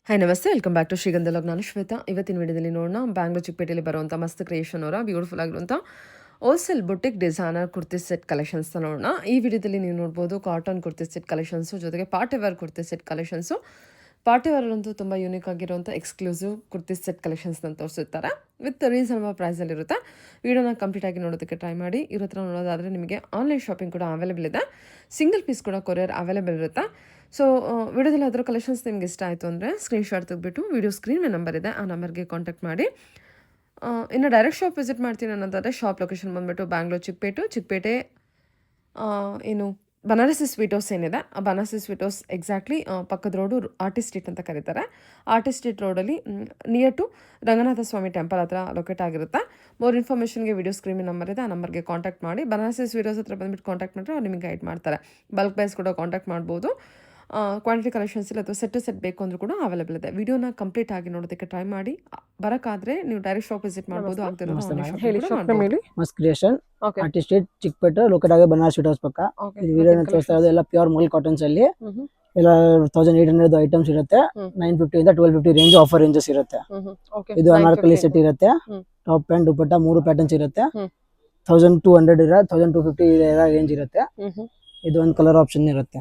Hi ನಮಸ್ತೆ welcome back to ಶ್ರೀಗಂಧಲೋಕ್. ನಾನು ಶ್ವೇತಾ. ಇವತ್ತಿನ ವಿಡಿಯೋದಲ್ಲಿ ನೋಡೋಣ ಬ್ಯಾಂಗ್ಳೂರ್ ಚಿಕ್ಕಪೇಟೆಯಲ್ಲಿ ಬರುವಂಥ ಮಸ್ತ್ ಕ್ರಿಯೇಷನ್ ಅವರ ಬ್ಯೂಟಿಫುಲ್ ಆಗಿರುವಂಥ wholesale boutique designer kurti set ಕಲೆಕ್ಷನ್ಸ್ನ ನೋಡೋಣ. ಈ ವಿಡಿಯೋದಲ್ಲಿ ನೀವು ನೋಡ್ಬೋದು ಕಾಟನ್ ಕುರ್ತಿ ಸೆಟ್ ಕಲೆಕ್ಷನ್ಸು, ಜೊತೆಗೆ party wear kurti set collections. Party ವೇರಲ್ಲಂತೂ ತುಂಬ ಯೂನಿಕ್ ಆಗಿರುವಂಥ ಎಕ್ಸ್ಕ್ಲೂಸಿವ್ ಕುರ್ತಿ ಸೆಟ್ ಕಲೆಕ್ಷನ್ಸ್ನ ತೋರಿಸುತ್ತಾರೆ ವಿತ್ ರೀಸನಬಲ್ ಪ್ರೈಸಲ್ಲಿರುತ್ತೆ. ವಿಡಿಯೋನ ಕಂಪ್ಲೀಟ್ ಆಗಿ ನೋಡೋದಕ್ಕೆ ಟ್ರೈ ಮಾಡಿ. ಇವ್ರ ಹತ್ರ ನೋಡೋದಾದರೆ ನಿಮಗೆ ಆನ್ಲೈನ್ ಶಾಪಿಂಗ್ ಕೂಡ ಅವೈಲೇಬಲ್ ಇದೆ. ಸಿಂಗಲ್ ಪೀಸ್ ಕೂಡ ಕೊರಿಯರ್ ಅವೈಲೇಬಲ್ ಇರುತ್ತೆ. ಸೊ ವಿಡಿಯೋದಲ್ಲಿ ಅದರ ಕಲೆಕ್ಷನ್ಸ್ ನಿಮ್ಗೆ ಇಷ್ಟ ಆಯಿತು ಅಂದರೆ ಸ್ಕ್ರೀನ್ಶಾಟ್ ತೆಗೆದುಬಿಟ್ಟು ವಿಡಿಯೋ ಸ್ಕ್ರೀನ್ ಮೇಲೆ ನಂಬರ್ ಇದೆ, ಆ ನಂಬರ್ಗೆ ಕಾಂಟ್ಯಾಕ್ಟ್ ಮಾಡಿ. ಇನ್ನು ಡೈರೆಕ್ಟ್ ಶಾಪ್ ವಿಸಿಟ್ ಮಾಡ್ತೀನಿ ಅನ್ನೋದಾದರೆ ಶಾಪ್ ಲೊಕೇಶನ್ ಬಂದುಬಿಟ್ಟು ಬ್ಯಾಂಗ್ಳೂರ್ ಚಿಕ್ಕಪೇಟೆ ಏನು ಬನಾರಸಿ ಸ್ವೀಟ್ ಹೌಸ್ ಏನಿದೆ, ಆ ಬನಾರಸಿ ಸ್ವೀಟ್ ಹೌಸ್ ಎಕ್ಸಾಕ್ಟ್ಲಿ ಪಕ್ಕದ ರೋಡು ಆರ್ಟಿಸ್ಟ್ ಸ್ಟ್ರೀಟ್ ಅಂತ ಕರೀತಾರೆ. ಆರ್ಟಿಸ್ಟ್ ಸ್ಟ್ರೀಟ್ ರೋಡಲ್ಲಿ near to Ranganatha Swamy temple ಹತ್ರ ಲೊಕೇಟ್ ಆಗಿರುತ್ತೆ. ಮೋರ್ ಇನ್ಫಾರ್ಮೇಷನ್ಗೆ ವಿಡಿಯೋ ಸ್ಕ್ರೀನ್ ನಂಬರ್ ಇದೆ, ಆ ನಂಬರ್ಗೆ ಕಾಂಟ್ಯಾಕ್ಟ್ ಮಾಡಿ. ಬನಾರಸಿ ಸ್ವೀಟ್ ಹೌಸ್ ಹತ್ರ ಬಂದುಬಿಟ್ಟು ಕಾಂಟ್ಯಾಕ್ಟ್ ಮಾಡಿದ್ರೆ ಅವ್ರು ನಿಮಗೆ ಗೈಡ್ ಮಾಡ್ತಾರೆ. ಬಲ್ಕ್ ಪ್ರೈಸ್ ಕೂಡ ಕಾಂಟ್ಯಾಕ್ಟ್ ಮಾಡ್ಬೋದು. ಕ್ವಾಂಟಿಟಿ ಕಲೆಕ್ಷನ್ಸ್ ಇಲ್ಲ ಅಥವಾ ಸೆಟ್ ಬೇಕು ಅಂದರೂ ಕೂಡ ಅವೈಲೇಬಲ್ ಇದೆ. ವಿಡಿಯೋನ ಕಂಪ್ಲೀಟ್ ಆಗಿ ನೋಡೋದಕ್ಕೆ ಟ್ರೈ ಮಾಡಿ. ಬರೋಕ್ಕಾದ್ರೆ ನೀವು ಡೈರೆಕ್ಟ್ ಶಾಪ್ ವಿಸಿಟ್ ಮಾಡ್ಬೋದು. ಮಸ್ತ್ creation artist street Chikkapete locate ಆಗಿ ಬನಾರಸ್ ಸ್ವೀಟ್ ಹೌಸ್ ಪಕ್ಕ. ಇದು ವಿಡಿಯೋನ ತೋರಿಸ್ತಾ ಇರೋದು ಎಲ್ಲ ಪ್ಯೂರ್ ಮಲ್ ಕಾಟನ್ಸ್ ಅಲ್ಲಿ ಎಲ್ಲ 1800 ಐಟಮ್ಸ್ ಇರುತ್ತೆ. 950 ಇಂದ 1250 ರೇಂಜ್ ಆಫರ್ ರೇಂಜಸ್ ಇರುತ್ತೆ. ಇದು ಅನಾರ್ಕಲಿ ಸೆಟ್ ಇರುತ್ತೆ. ಟಾಪ್ ಪ್ಯಾಂಟ್ ದುಪಟ್ಟ 3 ಪ್ಯಾಟರ್ನ್ಸ್ ಇರುತ್ತೆ. 1200 ಇರ 1250 ರೇಂಜ್ ಇರುತ್ತೆ. ಇದು ಒಂದು ಕಲರ್ ಆಪ್ಷನ್ ಇರುತ್ತೆ.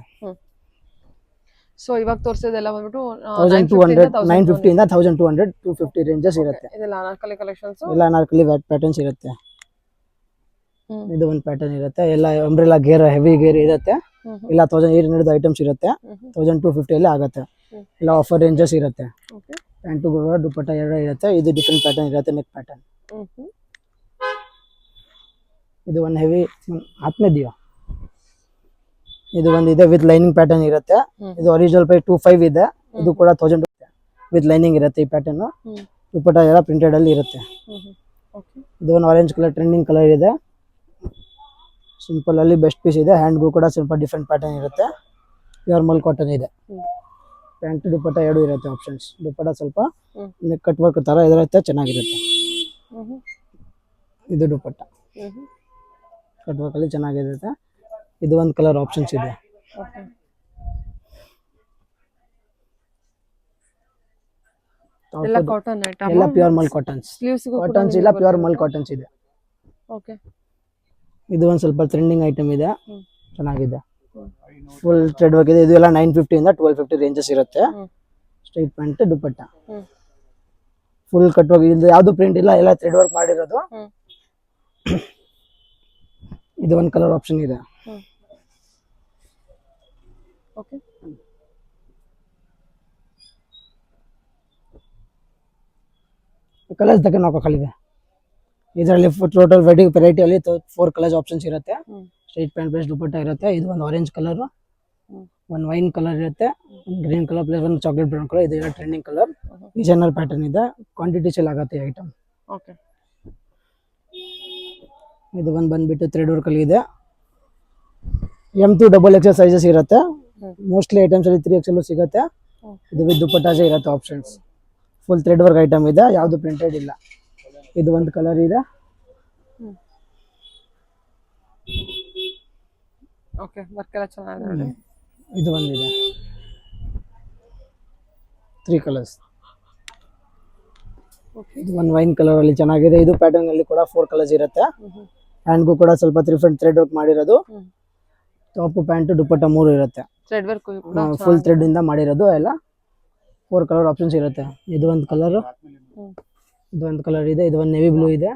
ಸೊ ಇವಾಗ ತೋರಿಸೋದೆಲ್ಲ ಬಂದ್ಬಿಟ್ಟು 950 ಇಂದ 1200 250 ರೇಂಜಸ್ ಇರುತ್ತೆ. ಇದೆಲ್ಲ ಅನಾರ್ಕಲಿ ಕಲೆಕ್ಷನ್ಸ್, ಎಲ್ಲ ಅನಾರ್ಕಲಿ ಪ್ಯಾಟರ್ನ್ಸ್ ಇರುತ್ತೆ. ಇದು ಒಂದು ಪ್ಯಾಟರ್ನ್ ಇರುತ್ತೆ. ಎಲ್ಲ ಅಂಬ್ರೆಲಾ ಗೇರ್ ಹೆವಿ ಗೇರ್ ಇರುತ್ತೆ. ಇಲ್ಲ 1800 ಐಟಮ್ಸ್ ಇರುತ್ತೆ. 1250 ಅಲ್ಲಿ ಆಗುತ್ತೆ. ಎಲ್ಲ ಆಫರ್ ರೇಂಜಸ್ ಇರುತ್ತೆ. ಪ್ಯಾಂಟು ದುಪಟ್ಟ ಎರಡು ಇರುತ್ತೆ. ಇದು ಡಿಫ್ರೆಂಟ್ ಪ್ಯಾಟರ್ನ್ ಇರುತ್ತೆ. ನೆಕ್ ಪ್ಯಾಟರ್ನ್ ಇದು ಒಂದು ಹೆವಿ ಆತ್ಮೆ ದಿಯೋ. ಇದು ಒಂದು ಇದೆ ವಿತ್ ಲೈನಿಂಗ್ ಪ್ಯಾಟರ್ನ್ ಇರುತ್ತೆ. ಇದು ಒರಿಜಿನಲ್ ಪ್ರೈಸ್ 25 ಇದೆ. ಇದು ಕೂಡ 1000 ವಿತ್ ಲೈನಿಂಗ್ ಇರುತ್ತೆ. ಈ ಪ್ಯಾಟರ್ನ್ ದುಪಟ್ಟ ಎಲ್ಲ ಪ್ರಿಂಟೆಡ್ ಅಲ್ಲಿ ಇರುತ್ತೆ. ಇದು ಒಂದು ಆರೆಂಜ್ ಕಲರ್ ಟ್ರೆಂಡಿಂಗ್ ಕಲರ್ ಇದೆ. ಸಿಂಪಲ್ ಅಲ್ಲಿ ಬೆಸ್ಟ್ ಪೀಸ್ ಇದೆ. ಹ್ಯಾಂಡ್ಗೂ ಕೂಡ ಸ್ವಲ್ಪ ಡಿಫ್ರೆಂಟ್ ಪ್ಯಾಟರ್ನ್ ಇರುತ್ತೆ. ಪ್ಯೂರ್ ಮಲ್ ಕಾಟನ್ ಇದೆ. ಪ್ಯಾಂಟ್ ದುಪಟ್ಟ ಎರಡು ಇರುತ್ತೆ ಆಪ್ಷನ್ಸ್. ದುಪಟ್ಟ ಸ್ವಲ್ಪ ಕಟ್ ವರ್ಕ್ ತರ ಇರುತ್ತೆ, ಚೆನ್ನಾಗಿರುತ್ತೆ. ಇದು ದುಪಟ್ಟ ಕಟ್ ವರ್ಕ್ ಅಲ್ಲಿ ಚೆನ್ನಾಗಿರುತ್ತೆ. ಇದು ಒಂದು ಕಲರ್ ಆಪ್ಷನ್ಸ್ ಇದೆ. ಎಲ್ಲ ಕಾಟನ್ ಐಟಮ್, ಎಲ್ಲ ಪ್ಯೂರ್ ಮಲ್ ಕಾಟನ್ಸ್. ಕಾಟನ್ಸ್ ಇಲ್ಲ ಪ್ಯೂರ್ ಮಲ್ ಕಾಟನ್ಸ್ ಇದೆ. ಓಕೆ. ಇದು ಒಂದು ಸ್ವಲ್ಪ ಟ್ರೆಂಡಿಂಗ್ ಐಟಮ್ ಇದೆ, ಚೆನ್ನಾಗಿದೆ. ಫುಲ್ ಥ್ರೆಡ್ ವರ್ಕ್ ಇದೆ. ಇದು ಎಲ್ಲ 950 ಇಂದ 1250 ರೇಂಜಸ್ ಇರುತ್ತೆ. Straight pant dupatta full cut work. ಇದು ಯಾವ್ದು ಪ್ರಿಂಟ್ ಇಲ್ಲ, ಎಲ್ಲ ಥ್ರೆಡ್ ವರ್ಕ್ ಮಾಡಿರೋದು. ಇದು ಒಂದು ಕಲರ್ ಆಪ್ಷನ್ ಇದೆ. ಓಕೆ. ಕಲರ್ಸ್ ತಕ್ಕ ನಾಲ್ಕು ಇದರಲ್ಲಿ ಟೋಟಲ್ ವೆರೈಟಿ ಅಲ್ಲಿ 4 ಕಲರ್ಸ್ ಆಪ್ಷನ್ಸ್ ಇರುತ್ತೆ. ಸ್ಟ್ರೈಟ್ ಪ್ಯಾಂಟ್ ಪ್ಲಸ್ ದುಪಟ್ಟ ಇರುತ್ತೆ. ಇದು ಒಂದು ಆರೆಂಜ್ ಕಲರ್, ಒಂದು ವೈನ್ ಕಲರ್ ಇರುತ್ತೆ, ಒಂದು ಗ್ರೀನ್ ಕಲರ್ ಪ್ಲಸ್ ಒಂದು ಚಾಕ್ಲೇಟ್ ಬ್ರೌನ್ ಕಲರ್. ಇದು ಎಲ್ಲ ಟ್ರೆಂಡಿಂಗ್ ಕಲರ್. ಡಿಸೈನರ್ ಪ್ಯಾಟರ್ನ್ ಇದೆ. ಕ್ವಾಂಟಿಟಿ ಸೇಲ್ ಆಗುತ್ತೆ ಈ ಐಟಮ್. ಓಕೆ. ಇದು ಒಂದು ಬಂದ್ಬಿಟ್ಟು ಥ್ರೆಡ್ ವರ್ಕ್ ಅಲ್ಲಿ ಇದೆ. M2 XXL ಸೈಜಸ್ ಇರುತ್ತೆ. ಮೋಸ್ಟ್ಲಿ ಐಟಮ್ಸ್ ಅಲ್ಲಿ 3XL ಸಿಗುತ್ತೆ. ಇದು ವಿತ್ ದುಪಟ್ಟಾಜೆ ಇರುತ್ತೆ options. Full thread work item ಇದೆ, ಯಾವುದು ಪ್ರಿಂಟೆಡ್ ಇಲ್ಲ. ಇದು ಒಂದು ಕಲರ್ ಇದೆ. ಓಕೆ, ವರ್ಕ್ ಎಲ್ಲ ಚೆನ್ನಾಗಿದೆ. ಇದು ಒಂದಿದೆ. 3 ಕಲರ್ಸ್. ಇದು ಒಂದು ವೈನ್ ಕಲರ್ ಅಲ್ಲಿ ಚೆನ್ನಾಗಿದೆ. ಇದು ಪ್ಯಾಟರ್ನ್ ಅಲ್ಲಿ ಕೂಡ 4 ಕಲರ್ಸ್ ಇರುತ್ತೆ. ಹ್ಯಾಂಡ್ಗೂ ಕೂಡ ಸ್ವಲ್ಪ ಡಿಫ್ರೆಂಟ್ ಥ್ರೆಡ್ ವರ್ಕ್ ಮಾಡಿರೋದು. ಟಾಪ್ ಪ್ಯಾಂಟ್ ದುಪಟ್ಟ 3 ಇರುತ್ತೆ. ಥ್ರೆಡ್ ವರ್ಕ್ ಫುಲ್ ಥ್ರೆಡ್ ಇಂದ ಮಾಡಿರೋದು. ಎಲ್ಲ 4 ಕಲರ್ ಆಪ್ಷನ್ಸ್ ಇರುತ್ತೆ. ಇದು ಒಂದು ಕಲರ್, ಇದು ಒಂದು ಕಲರ್ ಇದೆ. ಇದು ಒಂದು ನೇವಿ ಬ್ಲೂ ಇದೆ.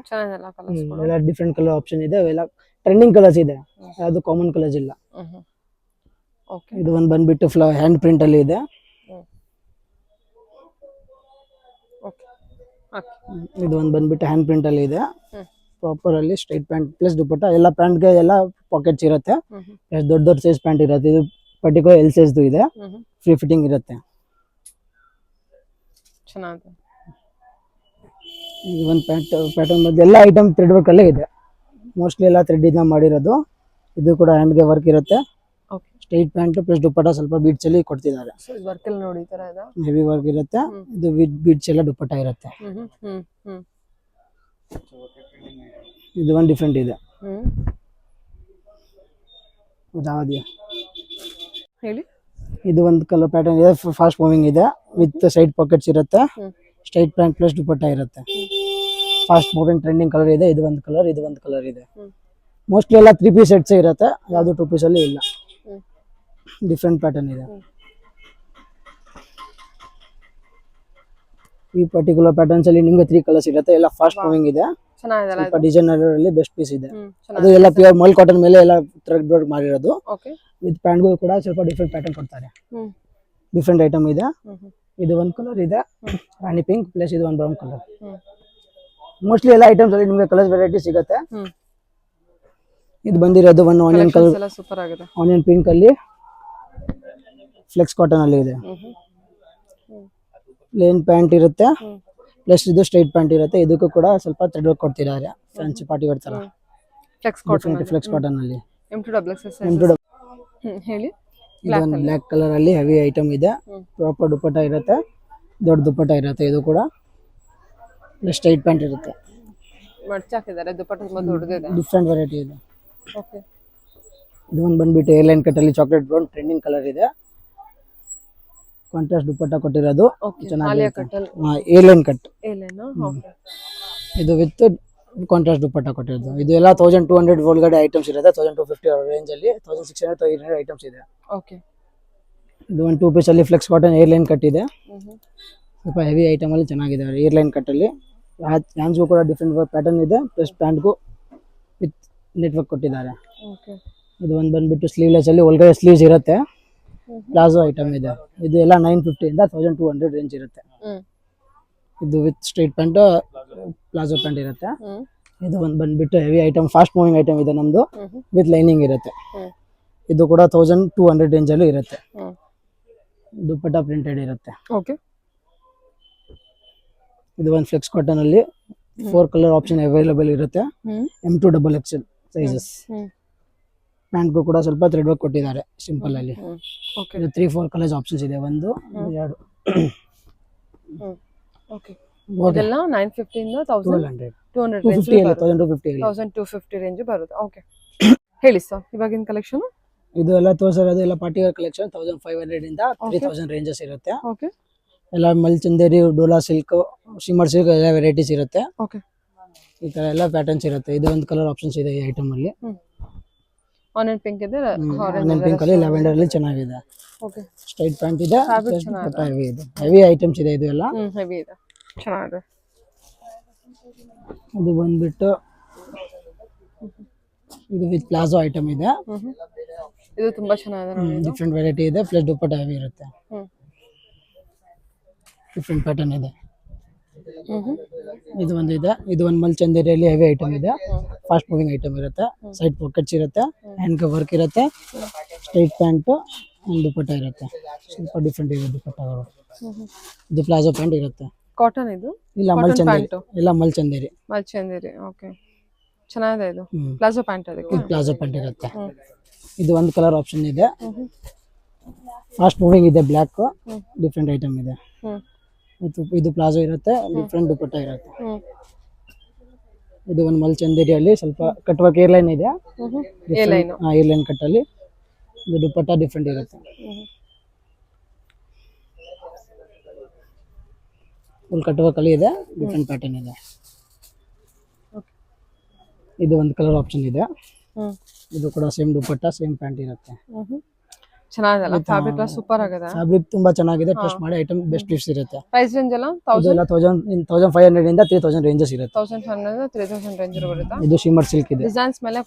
ಎಲ್ಲ ಡಿಫ್ರೆಂಟ್ ಕಲರ್ ಆಪ್ಷನ್ ಇದೆ. ಎಲ್ಲ ಟ್ರೆಂಡಿಂಗ್ ಕಲರ್ಸ್ ಇದೆ, ಯಾವುದು ಕಾಮನ್ ಕಲರ್ಸ್ ಇಲ್ಲ. ಇದು ಒಂದು ಬಂದ್ಬಿಟ್ಟು ಹ್ಯಾಂಡ್ ಪ್ರಿಂಟ್ ಅಲ್ಲಿ ಇದೆ. ಇದು ಒಂದು ಬಂದ್ಬಿಟ್ಟು ಹ್ಯಾಂಡ್ ಪ್ರಿಂಟ್ ಅಲ್ಲಿ ಇದೆ. ಪ್ರಾಪರ್ ಅಲ್ಲಿ ಸ್ಟ್ರೈಟ್ ಪ್ಯಾಂಟ್ ಪ್ಲಸ್ ದುಪಟ್ಟ. ಎಲ್ಲ ಪ್ಯಾಂಟ್ಗೆ ಎಲ್ಲ ಪಾಕೆಟ್ಸ್ ಇರುತ್ತೆ. ದೊಡ್ಡ ಸೈಜ್ ಪ್ಯಾಂಟ್ ಇರುತ್ತೆ. ಇದು ಪರ್ಟಿಕ್ಯುಲರ್ ಎಲ್ ಸೈಜ್ ಇದೆ. ಫ್ರೀ ಫಿಟ್ಟಿಂಗ್ ಇರುತ್ತೆ. ಚೆನ್ನಾಗಿದೆ. ಇದು ಒಂದು ಪ್ಯಾಟರ್ನ್ ಬಗ್ಗೆ ಎಲ್ಲ ಐಟಮ್ ಥ್ರೆಡ್ ವರ್ಕ್ ಅಲ್ಲೇ ಇದೆ. ಮೋಸ್ಟ್ಲಿ ಎಲ್ಲ ಥ್ರೆಡ್ ಇಂದ ಮಾಡಿರೋದು. ಇದು ಕೂಡ ಹ್ಯಾಂಡ್ಗೆ ವರ್ಕ್ ಇರುತ್ತೆ. ಸ್ಟ್ರೈಟ್ ಪ್ಯಾಂಟ್ ಪ್ಲಸ್ ದುಪಟ್ಟ ಸ್ವಲ್ಪ ಬೀಡ್ಸ್ ಅಲ್ಲಿ ಕೊಡ್ತಿದ್ದಾರೆ. ವರ್ಕ್ ಎಲ್ಲ ನೋಡಿ ಈ ತರ ಇದೆ. ಹೆವಿ ವರ್ಕ್ ಇರುತ್ತೆ. ಇದು ವಿತ್ ಬೀಡ್ಸ್ ಎಲ್ಲ ದುಪಟ್ಟ ಇರುತ್ತೆ. ಇದು ಒಂದು ಡಿಫ್ರೆಂಟ್ ಇದೆ. ಹೇಳಿ. ಇದು ಒಂದು ಕಲರ್ ಪ್ಯಾಟರ್ನ್ ಇದೆ, ಫಾಸ್ಟ್ ಮೂವಿಂಗ್ ಇದೆ, ವಿತ್ ಸೈಡ್ ಪಾಕೆಟ್ಸ್ ಇರುತ್ತೆ, ಸ್ಟ್ರೈಟ್ ಪ್ಯಾಂಟ್ ಪ್ಲಸ್ ದುಪಟ್ಟ ಇರುತ್ತೆ. ಫಾಸ್ಟ್ ಮೂವಿಂಗ್ ಟ್ರೆಂಡಿಂಗ್ ಕಲರ್ ಇದೆ. ಇದು ಒಂದು ಕಲರ್, ಇದು ಒಂದು ಕಲರ್ ಇದೆ. ಮೋಸ್ಟ್ಲಿ ಎಲ್ಲ 3 ಪೀಸ್ ಸೆಟ್ಸ್ ಇರುತ್ತೆ, ಯಾವುದು 2 ಪೀಸ್ ಅಲ್ಲಿ ಇಲ್ಲ. ಡಿಫ್ರೆಂಟ್ ಪ್ಯಾಟರ್ನ್ ಇದೆ. ಈ ಪರ್ಟಿಕ್ಯುಲರ್ ಪ್ಯಾಟರ್ನ್ಸ್ ಅಲ್ಲಿ ನಿಮ್ಗೆ 3 ಕಲರ್ಸ್ ಇರುತ್ತೆ, ಎಲ್ಲ ಫಾಸ್ಟ್ ಮೂವಿಂಗ್ ಇದೆ. ಚೆನ್ನಾಗಿದೆಲ್ಲ ಸ್ವಲ್ಪ ಡಿಸೈನರ್ ಅಲ್ಲಿ ಬೆಸ್ಟ್ ಪೀಸ್ ಇದೆ. ಚೆನ್ನಾಗಿ. ಅದು ಎಲ್ಲ ಪ್ಯೂರ್ ಮಲ್ ಕಾಟನ್ ಮೇಲೆ ಎಲ್ಲ ಥ್ರೆಡ್ ವರ್ಕ್ ಮಾಡಿರೋದು. ಓಕೆ. ವಿತ್ ಪ್ಯಾಂಟ್ಗೂ ಕೂಡ ಸ್ವಲ್ಪ ಡಿಫ್ರೆಂಟ್ ಪ್ಯಾಟರ್ನ್ ಕೊಡ್ತಾರೆ. ಡಿಫ್ರೆಂಟ್ ಐಟಮ್ ಇದೆ. ಇದು ಒಂದು ಕಲರ್ ಇದೆ, ರಾಣಿ ಪಿಂಕ್ ಪ್ಲಸ್ ಇದು ಒಂದು ಬ್ರೌನ್ ಕಲರ್. ಮೋಸ್ಟ್ಲಿ ಎಲ್ಲ ಐಟಮ್ಸ್ ಅಲ್ಲಿ ನಿಮಗೆ ಕಲರ್ಸ್ ವೆರೈಟಿ ಸಿಗುತ್ತೆ. ಇದು ಬಂದಿರೋದು ಒಂದು ಆನಿಯನ್ ಕಲರ್, ಎಲ್ಲ ಸೂಪರ್ ಆಗಿದೆ. ಆನಿಯನ್ ಪಿಂಕ್ ಅಲ್ಲಿ ಫ್ಲೆಕ್ಸ್ ಕಾಟನ್ ಅಲ್ಲಿ ಇದೆ. ಪ್ಲೇನ್ ಪ್ಯಾಂಟ್ ಇರುತ್ತೆ, ಪ್ಲಸ್ ಇದು ಸ್ಟ್ರೈಟ್ ಪ್ಯಾಂಟ್ ಇರುತ್ತೆ. ಇದಕ್ಕೂ ಕೂಡ ಸ್ವಲ್ಪ ಥ್ರೆಡ್ ವರ್ಕ್ ಕೊಡ್ತಿದ್ದಾರೆ, ಫ್ಯಾನ್ಸಿ ಪಾರ್ಟಿ ವೇರ್ ತರ. ಫ್ಲೆಕ್ಸ್ ಕಾಟನ್, ಫ್ಲೆಕ್ಸ್ ಕಾಟನ್ ಅಲ್ಲಿ M2XXL ಹೇಳಿ. ಇದು ಒಂದು ಬ್ಲಾಕ್ ಕಲರ್ ಅಲ್ಲಿ ಹೆವಿ ಐಟಮ್ ಇದೆ. ಪ್ರಾಪರ್ ದುಪಟ್ಟ ಇರುತ್ತೆ, ದೊಡ್ಡ ದುಪಟ್ಟ ಇರುತ್ತೆ. ಇದು ಕೂಡ ಪ್ಲಸ್ ಸ್ಟ್ರೈಟ್ ಪ್ಯಾಂಟ್ ಇರುತ್ತೆ. ಮಡ್ಚಾಕಿದ್ದಾರೆ, ದುಪಟ್ಟ ತುಂಬಾ ದೊಡ್ಡದಿದೆ. ಡಿಫ್ರೆಂಟ್ ವೆರೈಟಿ ಇದೆ. ಓಕೆ. ಇದು ಒಂದು ಬಂದ್ಬಿಟ್ಟು ಏರ್ಲೈನ್ ಕಟ್ ಅಲ್ಲಿ ಚಾಕ್ಲೇಟ್ ಬ್ರೌನ್ ಟ್ರೆಂಡಿಂಗ್ ಕಲರ್ ಇದೆ. ಕಾಂಟ್ರಾಸ್ಟ್ ದುಪಟ್ಟ ಕೊಟ್ಟಿರೋದು ಆಲಿಯಾ ಕಟ್ ಏರ್ಲೈನ್ ಕಟ್. ಏಲೇನಾ? ಓಕೆ. ಇದು ವಿತ್ ಕಾಂಟ್ರಾಸ್ಟ್ ದುಪಟ್ಟ ಕೊಟ್ಟಿರೋದು. ಇದು ಎಲ್ಲ 1200 ಒಳಗಡೆ ಐಟಮ್ಸ್ ಇರುತ್ತೆ. 1250 ರೇಂಜ್ ಅಲ್ಲಿ 1600 ಐಟಮ್ಸ್ ಇದೆ. ಓಕೆ. ಇದು ಒಂದು 2 ಪೀಸ್ ಅಲ್ಲಿ ಫ್ಲೆಕ್ಸ್ ಕಾಟನ್ ಏರ್ಲೈನ್ ಕಟ್ ಇದೆ. ಸ್ವಲ್ಪ ಹೆವಿ ಐಟಮ್ ಅಲ್ಲಿ ಚೆನ್ನಾಗಿದೆ ಏರ್ಲೈನ್ ಕಟ್ ಅಲ್ಲಿ. ಹ್ಯಾಂಡ್ಸ್ಗೂ ಕೂಡ ಡಿಫ್ರೆಂಟ್ ವರ್ಕ್ ಪ್ಯಾಟರ್ನ್ ಇದೆ, ಪ್ಲಸ್ ಪ್ಯಾಂಟ್ಗೂ ವಿತ್ ನೆಟ್ವರ್ಕ್ ಕೊಟ್ಟಿದ್ದಾರೆ. ಓಕೆ. ಇದು ಒಂದು ಬಂದ್ಬಿಟ್ಟು ಸ್ಲೀವ್ಲೆಸ್ ಅಲ್ಲಿ ಒಳಗಡೆ ಸ್ಲೀವ್ಸ್ ಇರುತ್ತೆ. ಪ್ಲಾಜೋ ಐಟಮ್ ಇದೆ. ಇದು ಎಲ್ಲ 950 ಇಂದ 1200 ರೇಂಜ್ ಇರುತ್ತೆ. ಇದು with straight pant palazzo pant ಇರುತ್ತೆ. ಇದು ಒಂದು ಬಂದ್ಬಿಟ್ಟು heavy item, fast moving item ಇದೆ ನಮ್ದು, ವಿತ್ ಲೈನಿಂಗ್ ಇರುತ್ತೆ. ಇದು ಕೂಡ 1200 ರೇಂಜ್ ಅಲ್ಲಿ ಇರುತ್ತೆ. ದುಪಟ್ಟ ಪ್ರಿಂಟೆಡ್ ಇರುತ್ತೆ. ಓಕೆ. ಇದು ಒಂದು ಫ್ಲೆಕ್ಸ್ ಕಾಟನ್ ಅಲ್ಲಿ 4 ಕಲರ್ ಆಪ್ಷನ್ ಅವೈಲೇಬಲ್ ಇರುತ್ತೆ. M2XXL sizes. ಪ್ಯಾಂಟ್ಗೂ ಕೂಡ ಸ್ವಲ್ಪ ಥ್ರೆಡ್ ವರ್ಕ್ ಕೊಟ್ಟಿದ್ದಾರೆ ಸಿಂಪಲ್ ಅಲ್ಲಿ. ಇದು 3-4 ಕಲರ್ಸ್ ಆಪ್ಷನ್ಸ್ ಇದೆ. 1 2 ಓಕೆ. ಇದೆಲ್ಲ 950 ಇಂದ 1200 250 ಅಲ್ಲಿ 1250 ರೇಂಜ್ ಬರುತ್ತೆ. ಓಕೆ. ಹೇಳಿ ಸರ್, ಇವಾಗಿನ ಕಲೆಕ್ಷನ್. ಇದು ಎಲ್ಲ ತೋರಿಸಿರೋದು ಎಲ್ಲ ಪಾರ್ಟಿ ವೇರ್ ಕಲೆಕ್ಷನ್ 1500 ಇಂದ 3000 ರೇಂಜಸ್ ಇರುತ್ತೆ. ಓಕೆ. ಎಲ್ಲ ಮಲ್ಚಂದೇರಿ, ಡೋಲಾ ಸಿಲ್ಕ್, ಶಿಮ್ಮರ್ ಸಿಲ್ಕ್ ಎಲ್ಲ ವೆರೈಟೀಸ್ ಇರುತ್ತೆ. ಓಕೆ. ಈ ತರ ಎಲ್ಲ ಪ್ಯಾಟರ್ನ್ಸ್ ಇರುತ್ತೆ. ಇದು ಒಂದು ಕಲರ್ ಆಪ್ಷನ್ಸ್ ಇದೆ ಈ ಐಟಮ್ ಅಲ್ಲಿ. ಆನಿಯನ್ ಪಿಂಕ್ ಇದೆ, ಆನಿಯನ್ ಪಿಂಕ್ ಅಲ್ಲಿ ಲ್ಯಾವೆಂಡರ್ ಅಲ್ಲಿ ಚೆನ್ನಾಗಿದೆ. ಓಕೆ. ಸ್ಟ್ರೈಟ್ ಪ್ಯಾಂಟ್ ಇದೆ, ದುಪಟ್ಟ ಹೆವಿ ಇದೆ. ಹೆವಿ ಐಟಮ್ಸ್ ಇದೆ ಇದು ಎಲ್ಲ. ಹೆವಿ ಇದೆ, ಚೆನ್ನಾಗಿದೆ. ಇದು ಬಂದ್ಬಿಟ್ಟು ಇದು ವಿತ್ ಪ್ಲಾಜೋ ಐಟಮ್ ಇದೆ. ಇದು ತುಂಬಾ ಚೆನ್ನಾಗಿದೆ ನೋಡಿ. ಡಿಫ್ರೆಂಟ್ ವೆರೈಟಿ ಇದೆ, ಪ್ಲಸ್ ದುಪಟ್ಟ ಹೆವಿ ಇರುತ್ತೆ. ಡಿಫ್ರೆಂಟ್ ಪ್ಯಾಟರ್ನ್ ಇದೆ. ಇದು ಒಂದು ಇದೆ. ಇದು ಒಂದು ಮಲ್ಚಂದೇರಿಯಲ್ಲಿ ಹೆವಿ ಐಟಮ್ ಇದೆ, ಫಾಸ್ಟ್ ಮೂವಿಂಗ್ ಐಟಮ್ ಇರುತ್ತೆ. ಸೈಡ್ ಪಾಕೆಟ್ಸ್ ಇರುತ್ತೆ, ಹ್ಯಾಂಡ್ ವರ್ಕ್ ಇರುತ್ತೆ, ಸ್ಟ್ರೈಟ್ ಪ್ಯಾಂಟ್ ಒಂದು ದುಪಟ್ಟ ಇರುತ್ತೆ. ಸ್ವಲ್ಪ ಡಿಫ್ರೆಂಟ್ ಇದೆ ದುಪಟ್ಟಗಳು. ಇದು ಪ್ಲಾಜೋ ಪ್ಯಾಂಟ್ ಇರುತ್ತೆ. ಕಾಟನ್ ಇದು ಇಲ್ಲ ಮಲ್ಚಂದೇರಿ, ಎಲ್ಲ ಮಲ್ಚಂದೇರಿ. ಓಕೆ. ಚೆನ್ನಾಗಿದೆ. ಇದು ಪ್ಲಾಜೋ ಪ್ಯಾಂಟ್, ಅದಕ್ಕೆ ಪ್ಲಾಜೋ ಪ್ಯಾಂಟ್ ಇರುತ್ತೆ. ಇದು ಒಂದು ಕಲರ್ ಆಪ್ಷನ್ ಇದೆ, ಫಾಸ್ಟ್ ಮೂವಿಂಗ್ ಇದೆ, ಬ್ಲ್ಯಾಕ್. ಡಿಫ್ರೆಂಟ್ ಐಟಮ್ ಇದೆ. ಇದು ಪ್ಲಾಜೋ ಇರುತ್ತೆ, ಡಿಫ್ರೆಂಟ್ ದುಪಟ್ಟ ಇರುತ್ತೆ. ಇದು ಒಂದು ಮಲ್ಚಂದೇರಿಯಲ್ಲಿ ಸ್ವಲ್ಪ ಕಟ್ ವರ್ಕ್ ಏರ್ಲೈನ್ ಇದೆ. ಏರ್ಲೈನ್ ಕಟ್ ಅಲ್ಲಿ ಇದು ದುಪಟ್ಟ ಡಿಫ್ರೆಂಟ್ ಇರುತ್ತೆ. ಫುಲ್ ಕಟ್ ವರ್ಕ್ ಅಲ್ಲಿ ಇದೆ, ಡಿಫ್ರೆಂಟ್ ಪ್ಯಾಟರ್ನ್ ಇದೆ. ಇದು ಒಂದು ಕಲರ್ ಆಪ್ಷನ್ ಇದೆ. ಇದು ಕೂಡ ಸೇಮ್ ದುಪಟ್ಟ, ಸೇಮ್ ಪ್ಯಾಂಟ್ ಇರುತ್ತೆ. ಚೆನ್ನಾಗಿದೆ. ಫ್ಯಾಬ್ರಿಕ್ ಸೂಪರ್ ಆಗಿದೆ. ಫ್ಯಾಬ್ರಿಕ್ ತುಂಬಾ ಚೆನ್ನಾಗಿದೆ. ಟ್ರಸ್ಟ್ ಮಾಡಿ ಐಟಮ್ ಬೆಸ್ಟ್ ಪೀಸ್ ಇರುತ್ತೆ. ಪ್ರೈಸ್ ರೇಂಜ್ ಎಲ್ಲ 1500 ಇಂದ 3000 ರೇಂಜಸ್ ಇರುತ್ತೆ. 1500 ಇಂದ 3000 ರೇಂಜ್ ಬರುತ್ತೆ. ಇದು ಶಿಮ್ಮರ್ ಸಿಲ್ಕ್ ಇದೆ. ಡಿಸೈನ್ಸ್ ಮೇಲೆ,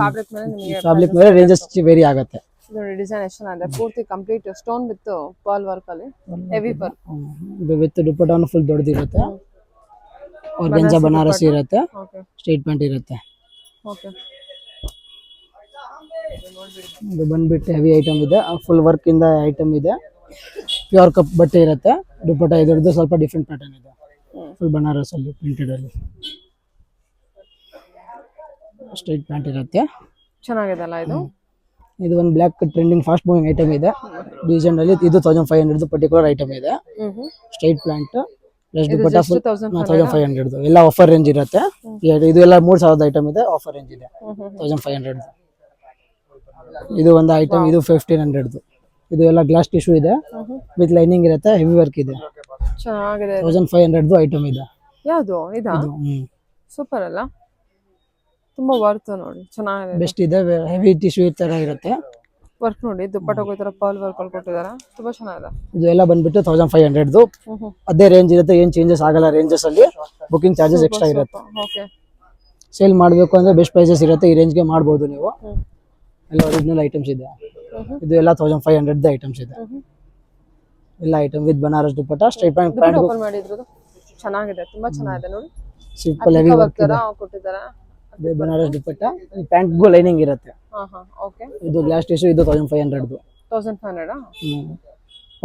ಫ್ಯಾಬ್ರಿಕ್ ಮೇಲೆ ನಿಮಗೆ ಫ್ಯಾಬ್ರಿಕ್ ಮೇಲೆ ರೇಂಜಸ್ ವೇರಿ ಆಗುತ್ತೆ. ನೋಡಿ ಡಿಸೈನ್ ಎಷ್ಟು ಚೆನ್ನಾಗಿದೆ. ಪೂರ್ತಿ complete stone with pearl work ಅಲ್ಲಿ ಹೆವಿ ಪರ್ಲ್. ಇದು ವಿತ್ ದುಪಟ್ಟಾನು ಫುಲ್ ದೊಡ್ಡದಿರುತ್ತೆ. ಆರ್ಗನ್ಜಾ ಬನಾರಸಿ ಇರುತ್ತೆ. ಸ್ಟ್ರೈಟ್ ಪ್ಯಾಂಟ್ ಇರುತ್ತೆ. ಓಕೆ. ಇದು ಬಂದ್ಬಿಟ್ಟು ಹೆವಿ ಐಟಮ್ ಇದೆ, ಫುಲ್ ವರ್ಕ್ ಇಂದ ಐಟಮ್ ಇದೆ. ಪ್ಯೂರ್ ಕಪ್ ಬಟ್ಟೆ ಇರುತ್ತೆ. ದುಪಟ್ಟ ಇದರದ್ದು ಸ್ವಲ್ಪ ಡಿಫ್ರೆಂಟ್ ಪ್ಯಾಟರ್ನ್ ಇದೆ, ಫುಲ್ ಬನಾರಸ್ ಅಲ್ಲಿ ಪ್ರಿಂಟೆಡ್ ಅಲ್ಲಿ. ಸ್ಟ್ರೈಟ್ ಪ್ಯಾಂಟ್ ಇರುತ್ತೆ. ಚೆನ್ನಾಗಿದೆ ಅಲ್ಲ ಇದು. ಇದು ಒಂದು black trending fast moving item ಇದೆ. ಡಿಸೈನ್ ಅಲ್ಲಿ ಇದು 1500 ಪರ್ಟಿಕ್ಯುಲರ್ ಐಟಮ್ ಇದೆ. Straight pant plus dupatta full 1500 ಎಲ್ಲ ಆಫರ್ ರೇಂಜ್ ಇರುತ್ತೆ. ಇದು ಎಲ್ಲ 3000 ಐಟಮ್ ಇದೆ, ಆಫರ್ ರೇಂಜ್ ಇದೆ 1500. ಇದು ಒಂದು ಐಟಮ್, ಇದು 1500. ಇದು ಎಲ್ಲ ಗ್ಲಾಸ್ ಟಿಶ್ಯೂ ಇದೆ ವಿತ್ ಲೈನಿಂಗ್ ಇರುತ್ತೆ, ಹೆವಿ ವರ್ಕ್ ಇದೆ. ಚೆನ್ನಾಗಿದೆ. 1500 ಐಟಮ್ ಇದೆ ಯಾವುದು ಇದಾ? ಇದು. ಸೂಪರ್ ಅಲ್ಲ, ತುಂಬಾ ವರ್ತ್ ನೋಡಿ, ಚೆನ್ನಾಗಿದೆ. ಬೆಸ್ಟ್ ಇದೆ, ಹೆವಿ ಟಿಶ್ಯೂ ತರ ಇರುತ್ತೆ. ವರ್ಕ್ ನೋಡಿ, ದುಪ್ಪಟ್ಟೆ ಈ ತರ ಪರ್ಲ್ ವರ್ಕ್ ಅಲ್ಲಿ ಕೊಟ್ಟಿದ್ದಾರೆ, ತುಂಬಾ ಚೆನ್ನಾಗಿದೆ. ಇದು ಎಲ್ಲ ಬಂದ್ಬಿಟ್ಟು 1500 ಅದೇ ರೇಂಜ್ ಇರುತ್ತೆ, ಏನ್ ಚೇಂಜಸ್ ಆಗಲ್ಲ ರೇಂಜಸ್ ಅಲ್ಲಿ. ಬುಕಿಂಗ್ ಚಾರ್ಜಸ್ ಎಕ್ಸ್ಟ್ರಾ ಇರುತ್ತೆ. ಓಕೆ. ಸೇಲ್ ಮಾಡಬೇಕು ಅಂದ್ರೆ ಬೆಸ್ಟ್ ಪ್ರೈಸಸ್ ಇರುತ್ತೆ, ಈ ರೇಂಜ್ಗೆ ಮಾಡ್ಬೋದು ನೀವು. ಎಲ್ಲ ಒರಿಜಿನಲ್ ಐಟಮ್ಸ್ ಇದೆ. ಇದು ಎಲ್ಲ 1500 ಐಟಮ್ಸ್ ಇದೆ. ಎಲ್ಲ item with Banaras dupatta, straight pant open ಮಾಡಿದ್ರು ಚೆನ್ನಾಗಿದೆ, ತುಂಬಾ ಚೆನ್ನಾಗಿದೆ ನೋಡಿ. ಸಿಂಪಲ್ ಹೆವಿ ವರ್ಕ್ ಇದೆ. ಕೊಟ್ಟಿದ್ದಾರೆ. ಇದು ಬನಾರಸ್ ದುಪ್ಪಟ್ಟ, ಪ್ಯಾಂಟ್ಗೂ ಲೈನಿಂಗ್ ಇರುತ್ತೆ. ಓಕೆ. ಇದು ಗ್ಲಾಸ್ ಟಿಶ್ಯೂ, ಇದು 1500. 1500.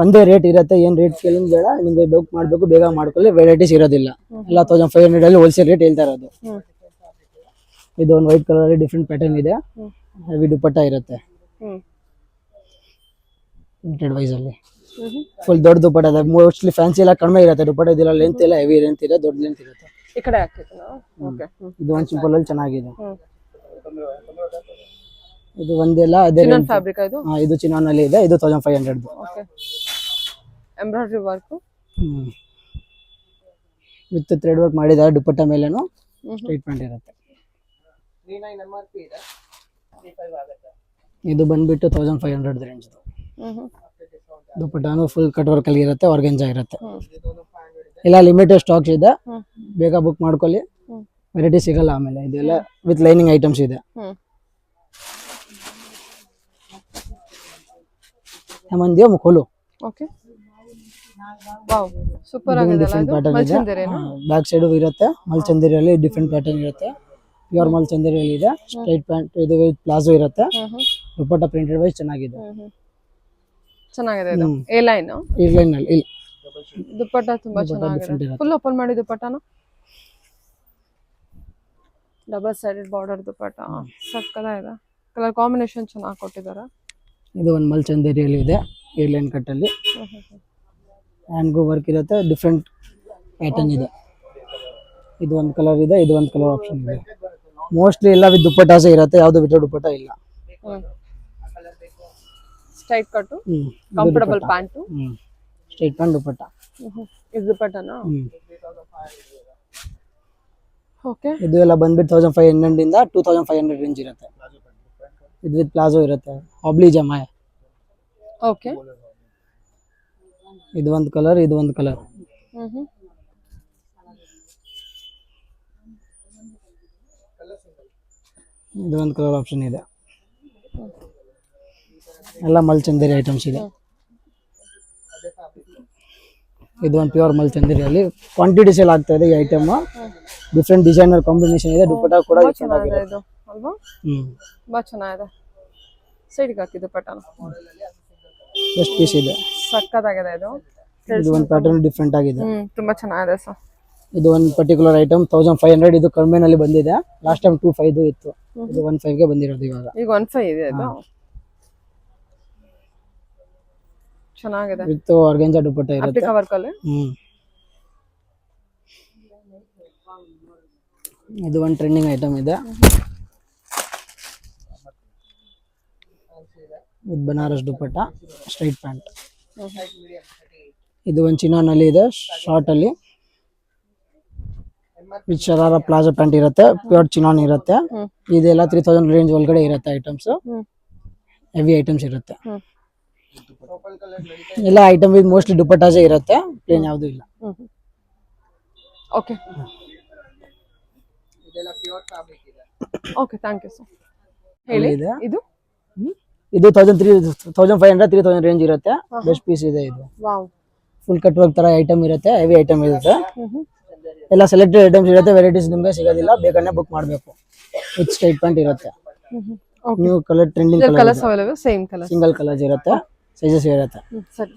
ಒಂದೇ ರೇಟ್ ಇರುತ್ತೆ, ಏನ್ ರೇಟ್ ಕೇಳಿಂಗ್ ಬೇಡ, ನಿಮ್ಗೆ ಬುಕ್ ಮಾಡಬೇಕು, ಬೇಗ ಮಾಡ್ಕೊಳ್ಳಿ. ವೆರೈಟೀಸ್ ಇರೋದಿಲ್ಲ, ಎಲ್ಲ 1500 ಅಲ್ಲಿ ಹೋಲ್ಸೇಲ್ ರೇಟ್ ಹೇಳ್ತಾ ಇರೋದು. ಇದು ಒಂದು ವೈಟ್ ಕಲರ್ ಅಲ್ಲಿ ಡಿಫ್ರೆಂಟ್ ಪ್ಯಾಟರ್ನ್ ಇದೆ, ಹೆವಿ ದುಪ್ಪಟ್ಟ ಇರುತ್ತೆ. ಪ್ರಿಂಟೆಡ್ ವೈಸ್ ಅಲ್ಲಿ ಫುಲ್ ದೊಡ್ಡ ದುಪ್ಪಟ್ಟ ಇದೆ. ಮೋಸ್ಟ್ಲಿ ಫ್ಯಾನ್ಸಿ ಎಲ್ಲ ಕಡಿಮೆ ಇರುತ್ತೆ ದುಪ್ಪಟ್ಟ, ಇದೆಲ್ಲ ಲೆಂತ್ ಎಲ್ಲ ಹೆವಿ ಲೆಂತ್ ಇದೆ, ದೊಡ್ಡ ಲೆಂತ್ ಇರುತ್ತೆ. ಈ ಕಡೆ ಹಾಕಿದ್ನಾ? ಓಕೆ. ಇದು ಒಂದು ಸಿಂಪಲ್ ಅಲ್ಲಿ ಚೆನ್ನಾಗಿದೆ. ಇದು ಒಂದೆಲ್ಲ ಅದೇ ಚಿನಾನ್ ಫ್ಯಾಬ್ರಿಕ್ ಇದು. ಇದು ಚಿನಾನ್ ಅಲ್ಲಿ ಇದೆ, ಇದು 1500. Okay. Embroidery work with thread work ಮಾಡಿದ್ದಾರೆ ದುಪ್ಪಟ್ಟ ಮೇಲೇನು. ಸ್ಟ್ರೈಟ್ ಪ್ಯಾಂಟ್ ಇರುತ್ತೆ. ಇದು ಬಂದ್ಬಿಟ್ಟು 1500 ರೇಂಜ್. ದುಪ್ಪಟ್ಟನು ಫುಲ್ ಕಟ್ ವರ್ಕ್ ಅಲ್ಲಿ ಇರುತ್ತೆ, ಆರ್ಗೆಂಜಾ ಇರುತ್ತೆ. ಎಲ್ಲ ಲಿಮಿಟೆಡ್ ಸ್ಟಾಕ್ಸ್ ಇದೆ, ಬೇಗ ಬುಕ್ ಮಾಡ್ಕೊಳ್ಳಿ, ವೆರೈಟಿ ಸಿಗಲ್ಲ ಆಮೇಲೆ. ಇದೆಲ್ಲ ವಿತ್ ಲೈನಿಂಗ್ ಐಟಮ್ಸ್ ಇದೆ. ಮಂದಿಯ ಮುಖೋಲು. ಓಕೆ. ವಾವ್, ಸೂಪರ್ ಆಗಿದೆ ಅಲ್ಲ ಇದು. ಮಲ್ಚಂದೇರಿನಾ? ಬ್ಯಾಕ್ ಸೈಡ್ ಇರುತ್ತೆ, ಮಲ್ಚಂದೇರಿಯಲ್ಲಿ ಡಿಫ್ರೆಂಟ್ ಪ್ಯಾಟರ್ನ್ ಇರುತ್ತೆ. ಪ್ಯೂರ್ ಮಲ್ಚಂದೇರಿಯಲ್ಲಿ ಇದೆ. ಸ್ಟ್ರೈಟ್ ಪ್ಯಾಂಟ್, ಇದು ವಿತ್ ಪ್ಲಾಜೋ ಇರುತ್ತೆ. ದುಪ್ಪಟ್ಟ ಪ್ರಿಂಟೆಡ್ ವೈಸ್ ಚೆನ್ನಾಗಿದೆ. ಚೆನ್ನಾಗಿದೆ ಇದು. ಎ ಲೈನ್ ಅಲ್ಲಿ ದುಪ್ಪಟ್ಟ ತುಂಬಾ ಚೆನ್ನಾಗಿದೆ. ಫುಲ್ ಓಪನ್ ಮಾಡಿ ದುಪ್ಪಟ್ಟನ, ಡಬಲ್ ಸೈಡೆಡ್ ಬಾರ್ಡರ್ ದುಪ್ಪಟ್ಟ, ಸಕ್ಕತ್ತಾಗಿದೆ. ಕಲರ್ ಕಾಂಬಿನೇಷನ್ ಚೆನ್ನಾಗಿ ಕೊಟ್ಟಿದ್ದಾರೆ. ಇದು ಒಂದು ಮಲ್ಚಂದೇರಿಯಲ್ಲಿ ಇದೆ, ಏರ್ ಲೈನ್ ಕಟ್ ಅಲ್ಲಿ. ಹ್ಯಾಂಡ್ಗೂ ವರ್ಕ್ ಇರುತ್ತೆ, ಡಿಫ್ರೆಂಟ್ ಪ್ಯಾಟರ್ನ್ ಇದೆ. ಇದು ಒಂದು ಕಲರ್ ಇದೆ, ಇದು ಒಂದು ಕಲರ್ ಆಪ್ಷನ್ ಇದೆ. ಮೋಸ್ಟ್ಲಿ ಎಲ್ಲ ವಿತ್ ದುಪ್ಪಟ್ಟಾಸೆ ಇರುತ್ತೆ, ಯಾವುದು ವಿತ್ ದುಪ್ಪಟ್ಟ ಇಲ್ಲ. Straight cut, comfortable pant, straight pant dupatta. ಇದು ದುಪ್ಪಟ್ಟನಾ? ಓಕೆ. ಇದು ಎಲ್ಲ ಬಂದ್ಬಿಟ್ಟು 1500 ಇಂದ 2500 ರೇಂಜ್ ಇರುತ್ತೆ. ಇದು ವಿತ್ ಪ್ಲಾಜೋ ಇರುತ್ತೆ, ಆಬ್ಲಿ ಜಮಾಯ್. ಓಕೆ. ಇದು ಒಂದು ಕಲರ್, ಇದು ಒಂದು ಕಲರ್. ಇದು ಒಂದು ಕಲರ್ ಆಪ್ಷನ್ ಇದೆ. ಎಲ್ಲ ಮಲ್ಚಂದೇರಿ ಐಟಮ್ಸ್ ಇದೆ. ಇದು ಒಂದು ಪ್ಯೂರ್ ಮಲ್ಚಂದೇರಿಯಲ್ಲಿ ಕ್ವಾಂಟಿಟಿ ಸೇಲ್ ಆಗ್ತಾ ಇದೆ ಈ ಐಟಮ್. ಡಿಫ್ರೆಂಟ್ ಡಿಸೈನರ್ ಕಾಂಬಿನೇಷನ್ ಇದೆ. ದುಪ್ಪಟ್ಟ ಕೂಡ ಚೆನ್ನಾಗಿದೆ ಇದು ಅಲ್ವಾ? ತುಂಬಾ ಚೆನ್ನಾಗಿದೆ. ಸೈಡ್ಗೆ ಹಾಕಿ ದುಪ್ಪಟ್ಟನ, ಎಷ್ಟು ಪೀಸ್ ಇದೆ, ಸಕ್ಕತ್ತಾಗಿದೆ ಇದು. ಇದು ಒಂದು ಪ್ಯಾಟರ್ನ್ ಡಿಫ್ರೆಂಟ್ ಆಗಿದೆ. ತುಂಬಾ ಚೆನ್ನಾಗಿದೆ ಸರ್. ಇದು ಒಂದು ಪರ್ಟಿಕ್ಯುಲರ್ ಐಟಮ್ 1500. ಇದು ಕಡಿಮೆನಲ್ಲಿ ಬಂದಿದೆ, ಲಾಸ್ಟ್ ಟೈಮ್ 25 ಇತ್ತು, ಇದು 15 ಗೆ ಬಂದಿರೋದು ಇವಾಗ. ಈಗ 15 ಇದೆ ಇದು. ಚೆನ್ನಾಗಿದೆ. ವಿತ್ ಆರ್ಗೆಂಜಾ ದುಪ್ಪಟ್ಟ ಇರುತ್ತೆ. ವರ್ಕ್ ಅಲ್ಲಿ. ಇದು ಒಂದು ಟ್ರೆಂಡಿಂಗ್ ಐಟಮ್ ಇದೆ, with Banaras dupatta, straight pant. ಇದು ಒಂದು ಚಿನಾನ್ ಅಲ್ಲಿ ಇದೆ, ಶಾರ್ಟ್ ಅಲ್ಲಿ, ವಿತ್ ಶರಾರ ಪ್ಲಾಜೋ ಪ್ಯಾಂಟ್ ಇರುತ್ತೆ, ಪ್ಯೂರ್ ಚಿನಾನ್ ಇರುತ್ತೆ. ಇದೆಲ್ಲ 3000 ರೇಂಜ್ ಒಳಗಡೆ ಇರುತ್ತೆ ಐಟಮ್ಸ್, ಹೆವಿ ಐಟಮ್ಸ್ ಇರುತ್ತೆ. ಎಲ್ಲ ಐಟಮ್ ಮೋಸ್ಟ್ಲಿ ದುಪ್ಪಟ್ಟಾಸೆ ಇರುತ್ತೆ, ಪ್ಲೇನ್ ಯಾವುದು ಇಲ್ಲ. Okay. Okay, thank you sir. ಹೇಳಿ. ಇದು ಇದು 1500 3000 ರೇಂಜ್ ಇರುತ್ತೆ. ಬೆಸ್ಟ್ ಪೀಸ್ ಇದೆ ಇದು. ವಾವ್, ಫುಲ್ ಕಟ್ ವರ್ಕ್ ತರ ಐಟಮ್ ಇರುತ್ತೆ, ಹೆವಿ ಐಟಮ್ ಇರುತ್ತೆ. ಎಲ್ಲ ಸೆಲೆಕ್ಟೆಡ್ ಐಟಮ್ಸ್ ಇರುತ್ತೆ, ವೆರೈಟೀಸ್ ನಿಮಗೆ ಸಿಗೋದಿಲ್ಲ, ಬೇಗನೆ ಬುಕ್ ಮಾಡಬೇಕು. ವಿತ್ ಸ್ಟ್ರೈಟ್ ಪ್ಯಾಂಟ್ ಇರುತ್ತೆ. New colour trending colours available, same colour, single colours ಇರುತ್ತೆ, ಸೈಜಸ್ ಇರುತ್ತೆ. ಸರಿ.